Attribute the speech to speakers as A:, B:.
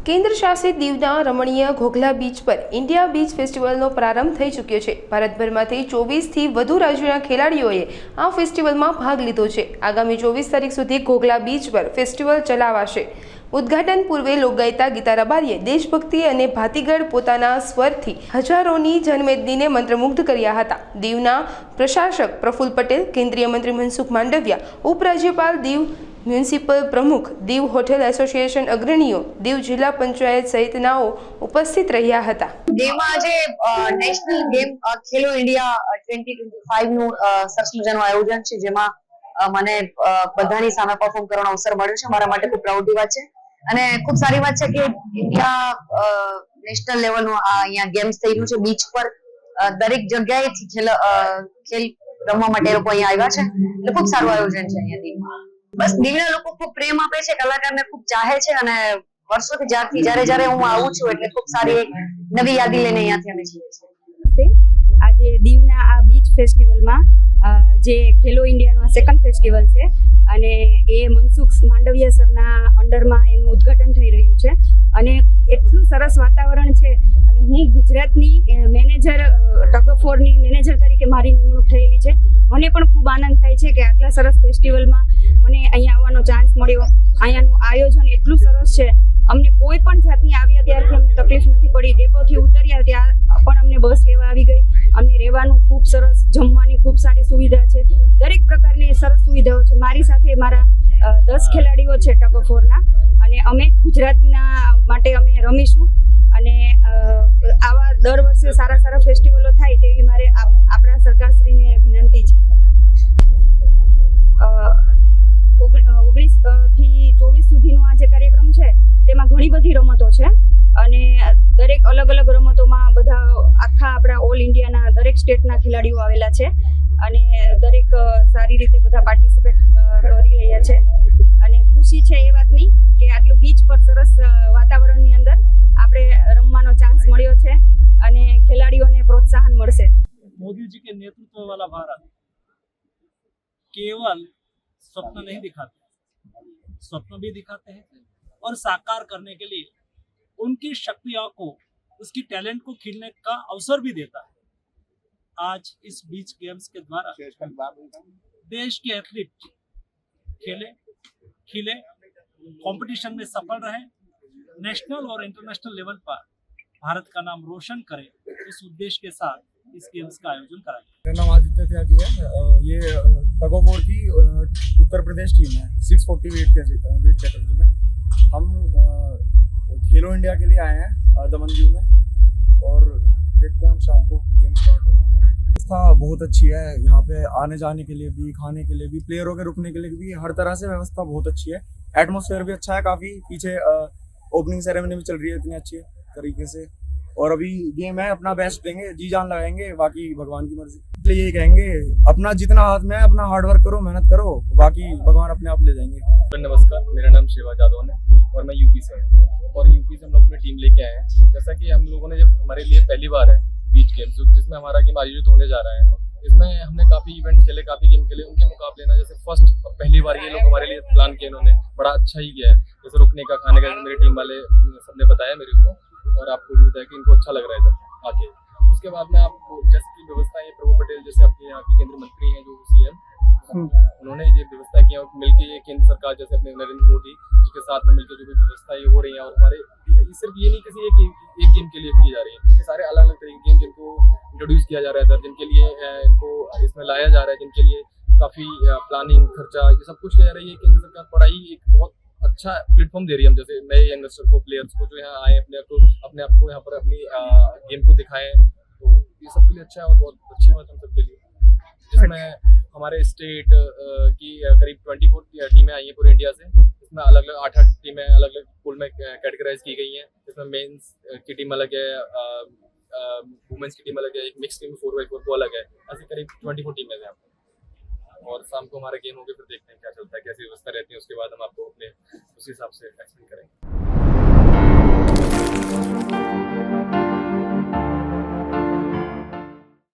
A: કેન્દ્ર શાસિત દીવના રમણીય ઘોઘલા બીચ પર ઇન્ડિયા બીચ ફેસ્ટિવલનો પ્રારંભ થઈ ચૂક્યો છે। ભારતભરમાંથી 24થી વધુ રાજ્યોના ખેલાડીઓએ આ ફેસ્ટિવલમાં ભાગ લીધો છે। આગામી 24 તારીખ સુધી ઘોઘલા બીચ પર ફેસ્ટિવલ ચલાવાશે। ઉદ્ઘાટન પૂર્વે લોકગાયિકા ગીતા રબારીએ દેશભક્તિ અને ભાતીગળ પોતાના સ્વરથી હજારોની જનમેદનીને મંત્રમુગ્ધ કર્યા હતા। દીવના પ્રશાસક પ્રફુલ્લ પટેલ, કેન્દ્રીય મંત્રી મનસુખ માંડવિયા, ઉપરાજ્યપાલ દીવ મ્યુનિસિપલ પ્રમુખ, દીવ હોટેલ એસોસિએશન અગ્રણીઓ, દીવ જિલ્લા પંચાયત સહિતનાઓ ઉપસ્થિત રહ્યા હતા।
B: દીવમાં આજે નેશનલ ગેમ ખેલો ઇન્ડિયા 2025 નું સરસ મજાનું આયોજન છે, જેમાં મને બધાની સામે પરફોર્મ કરવાનો અવસર મળ્યો છે। મારા માટે ખૂબ પ્રાઉડની વાત છે અને ખૂબ સારી વાત છે કે ઇન્ડિયા નેશનલ લેવલનું અહીંયા ગેમ્સ થઈ રહ્યું છે। બીચ પર દરેક જગ્યાએથી ખેલ રમવા માટે લોકો અહીંયા આવ્યા છે, એટલે ખૂબ સારું આયોજન છે અહીંયા દીવમાં। બસ દીવના લોકો ખૂબ પ્રેમ આપે છે, કલાકારને ખૂબ ચાહે છે અને વર્ષોથી જ્યારે હું આવું છું એટલે ખૂબ સારી એક નવી યાદી લઈને અહીંયાથી અમે જઈએ છીએ।
C: આજે દીવના આ બીચ ફેસ્ટિવલમાં જે ખેલો ઇન્ડિયાનો સેકન્ડ ફેસ્ટિવલ છે અને એ મનસુખ માંડવિયા સરના અંડરમાં એનું ઉદ્ઘાટન થઈ રહ્યું છે અને એટલું સરસ વાતાવરણ છે અને હું ગુજરાતની મેનેજર ટગ ઓફ વોરની મેનેજર તરીકે મારી નિમણૂક થયેલી છે। મને પણ ખૂબ આનંદ થાય છે કે આટલા સરસ ફેસ્ટિવલમાં મને અહીંયા આવવાનો ચાન્સ મળ્યો। અહીંયાનું આયોજન એટલું સરસ છે, અમને કોઈ પણ જાતની આવ્યા ત્યારથી અમને તકલીફ નથી પડી। ડેપોથી ઉતર્યા ત્યાં પણ અમને બસ લેવા આવી ગઈ। અમને રહેવાનું ખૂબ સરસ, જમવાની ખૂબ સારી સુવિધા છે, દરેક પ્રકારની સરસ સુવિધાઓ છે। મારી સાથે મારા 10 ખેલાડીઓ છે ટગ ઓફ વોરના અને અમે ગુજરાતના માટે અમે રમીશું અને આવા દર વર્ષે સારા ફેસ્ટિવલો થાય તેવી મારે આપણા સરકારશ્રીને વિનંતી છે। 19 થી 24 સુધીનો આ જે કાર્યક્રમ છે તેમાં ઘણી બધી રમતો છે અને દરેક અલગ રમતોમાં બધા આખા આપણા ઓલ ઇન્ડિયાના દરેક સ્ટેટના ખેલાડીઓ આવેલા છે અને દરેક સારી રીતે બધા પાર્ટિસિપેટ કરી રહ્યા છે અને ખુશી છે એ વાતની કે આટલું બીચ પર સરસ વાતાવરણની અંદર આપણે રમવાનો ચાન્સ મળ્યો છે અને ખેલાડીઓને પ્રોત્સાહન મળશે।
D: मोदी जी के नेतृत्व वाला भारत केवल स्वप्न नहीं दिखाते, स्वप्न भी दिखाते हैं और साकार करने के लिए उनकी शक्तियों को, उसकी टैलेंट को खिलने का अवसर भी देता है। आज इस बीच गेम्स के द्वारा देश के एथलीट खिले, कंपटीशन में सफल रहे, नेशनल और इंटरनेशनल लेवल पर भारत का नाम रोशन करे, इस उद्देश्य के साथ इस गेम्स का आयोजन करा गया।
E: मेरा नाम आदित्य त्यागी है। ये टग ऑफ वॉर की उत्तर प्रदेश टीम है 640 वेट कैटेगरी में। हम खेलो इंडिया के लिए आए हैं दमन दीव में और देखते हैं हम शाम को गेम स्टार्ट होगा। व्यवस्था बहुत अच्छी है यहाँ पे, आने जाने के लिए भी, खाने के लिए भी, प्लेयरों के रुकने के लिए भी, हर तरह से व्यवस्था बहुत अच्छी है। एटमॉस्फेयर भी अच्छा है काफ़ी। पीछे ओपनिंग सेरेमनी भी चल रही है इतनी अच्छी तरीके से और अभी गेम है, अपना बेस्ट देंगे, जी जान लगाएंगे, बाकी भगवान की मर्जी। इसलिए यही कहेंगे अपना जितना हाथ में है अपना हार्ड वर्क करो, मेहनत करो, बाकी भगवान अपने आप ले जाएंगे।
F: नमस्कार, मेरा नाम शिवा जादव है और मैं यूपी से हूँ और यूपी से हम लोग अपनी टीम लेके आए हैं। जैसा कि हम लोगों ने जब हमारे लिए पहली बार है बीच गेम्स जिसमें हमारा गेम आयोजित होने जा रहा है, इसमें हमने काफ़ी इवेंट खेले, काफ़ी गेम खेले। उनके मुकाबले ना जैसे फर्स्ट पहली बार ये लोग हमारे लिए प्लान किया, इन्होंने बड़ा अच्छा ही किया है। जैसे रुकने का, खाने का मेरी टीम वाले सबने बताया मेरे को और आपको भी बताया कि इनको अच्छा लग रहा है इधर आके। उसके बाद में आपको जैसे की व्यवस्था है, प्रभु पटेल जैसे आपके यहाँ के केंद्रीय मंत्री हैं जो सीएम, उन्होंने ये व्यवस्था की और मिलकर ये केंद्र सरकार जैसे अपने नरेंद्र मोदी जी के साथ में मिलकर जो भी व्यवस्था ये हो रही है और हमारे सिर्फ ये नहीं किसी एक गेम के लिए की जा रही है, ये सारे अलग अलग तरह के गेम जिनको इंट्रोड्यूस किया जा रहा है इधर, जिनके लिए इनको इसमें लाया जा रहा है, जिनके लिए काफ़ी प्लानिंग खर्चा ये सब कुछ किया जा रहा है। ये केंद्र सरकार बड़ा ही एक बहुत अच्छा प्लेटफॉर्म दे रही है हम जैसे नए यंगस्टर को, प्लेयर्स को जो यहाँ आए अपने आप को यहाँ पर अपनी गेम को दिखाएं, तो ये सबके लिए अच्छा है और बहुत अच्छी बात हम सबके लिए। जिसमें हमारे स्टेट की करीब 24 टीमें आई हैं पूरे इंडिया से, इसमें अलग अलग 8 टीमें अलग अलग पूल में कैटेगराइज की गई हैं। इसमें मेंस की टीम अलग है, वुमेन्स की टीम अलग है, एक मिक्स टीम 4x4 वो अलग है। ऐसे करीब 24 टीमें हैं यहाँ पर और शाम को हमारा गेम होगा, फिर देखते हैं क्या चलता है, कैसी व्यवस्था रहती है, उसके बाद हम आपको अपने उसी हिसाब से एक्सप्लेन करेंगे।